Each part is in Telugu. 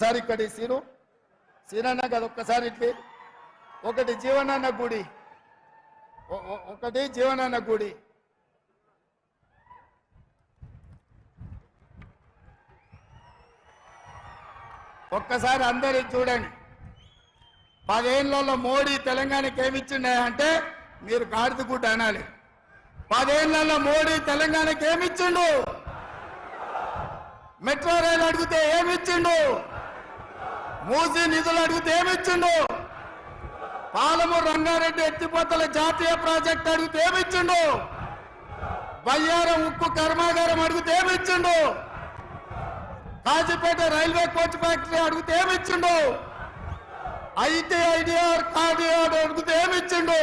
ఒకసారి ఇక్కడ సీనన్న కదా ఒక్కసారి ఇట్లే ఒకటి జీవనన్న గుడి ఒకటి జీవనన్న గుడి ఒక్కసారి అందరూ చూడండి 10 ఏళ్లలో మోడీ తెలంగాణకి ఏమిచ్చిండే అంటే మీరు గాడిద గుడ్డ అనాలి 10 ఏళ్లలో మోడీ తెలంగాణకి ఏమిచ్చిండు మెట్రో రైలు అడిగితే ఏమిచ్చిండు మూసీ నిధులు అడిగితే ఏమిచ్చిండు పాలమూరు రంగారెడ్డి ఎత్తిపోతల జాతీయ ప్రాజెక్ట్ అడిగితే ఏమిచ్చిండు బయ్యారం ఉక్కు కర్మాగారం అడిగితే ఏమిచ్చిండు కాజీపేట రైల్వే కోచ్ ఫ్యాక్టరీ అడిగితే ఏమిచ్చిండు ఐటీఐడిఆర్ కార్డిఆర్ అడిగితే ఏమిచ్చిండు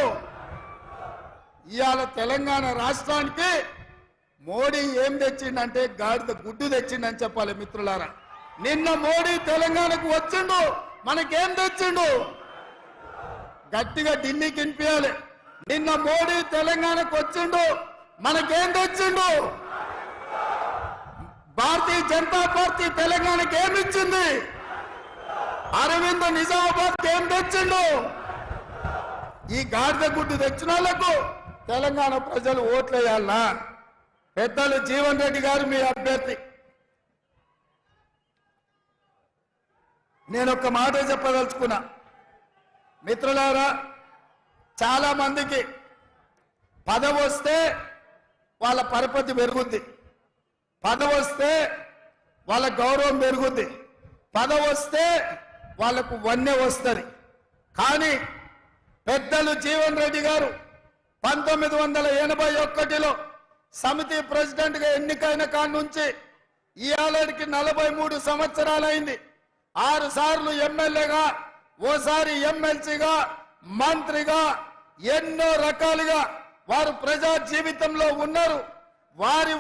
ఇవాళ తెలంగాణ రాష్ట్రానికి మోడీ ఏం తెచ్చిండంటే గాడిద గుడ్డు తెచ్చిండని చెప్పాలి మిత్రులారా నిన్న మోడీ తెలంగాణకు వచ్చిండు మనకేం తెచ్చిండు గట్టిగా ఢిల్లీకి వినిపించాలి నిన్న మోడీ తెలంగాణకు వచ్చిండు మనకేం తెచ్చిండు భారతీయ జనతా పార్టీ తెలంగాణకి ఏమిచ్చింది అరవింద్ నిజామాబాద్ ఏం తెచ్చిండు ఈ గాడిద గుడ్డు తెచ్చిన వాళ్ళకు తెలంగాణ ప్రజలు ఓట్లేయాలనా పెద్దలు జీవన్ రెడ్డి గారు మీ అభ్యర్థి నేను ఒక మాట చెప్పదలుచుకున్నా మిత్రులారా చాలా మందికి పదవి వస్తే వాళ్ళ పరపతి పెరుగుద్ది పదవి వస్తే వాళ్ళ గౌరవం పెరుగుద్ది పదవి వస్తే వాళ్ళకు వన్నె వస్తుంది కానీ పెద్దలు జీవన్ రెడ్డి గారు 1981లో సమితి ప్రెసిడెంట్ గా ఎన్నికైన కాడి నుంచి ఇయాలకి 43 సంవత్సరాలైంది 6 సార్లు ఎమ్మెల్యేగా ఓసారి ఎమ్మెల్సీగా మంత్రిగా ఎన్నో రకాలుగా వారు ప్రజా జీవితంలో ఉన్నారు వారి